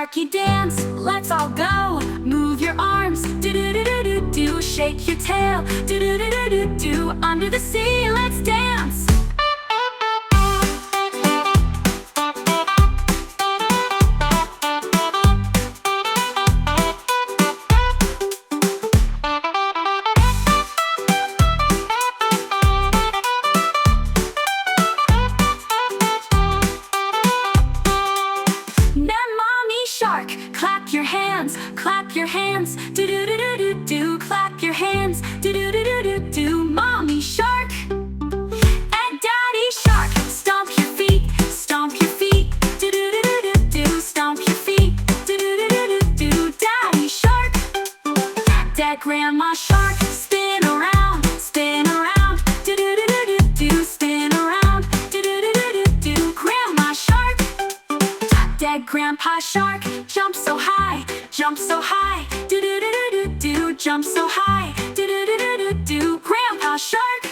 sharky dance, let's all go. Move your arms, do-do-do-do-do-do. Shake your tail, do-do-do-do-do-do. Under the sea, let's dance. Clap your hands, clap your hands, do-do-do-do-do-do. Clap your hands, do-do-do-do-do-do. Mommy shark and daddy shark. Stomp your feet, do-do-do-do-do-do. Stomp your feet, do-do-do-do-do-do. Daddy shark, dad grandma shark. Spin around, do-do-do-do-do-do. Spin around, do-do-do-do-do-do. Grandma shark, dad grandpa shark. Jump so high, do-do-do-do-do-do. Jump so high, do-do-do-do-do-do. Grandpa shark.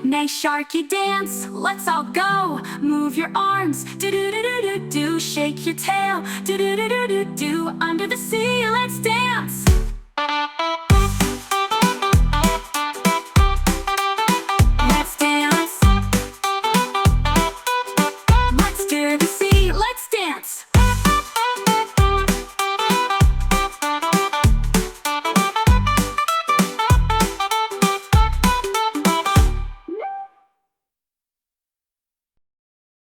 Nay, sharky dance, let's all go. Move your arms, do-do-do-do-do-do. Shake your tail, do-do-do-do-do-do. Under the sea, let's dance.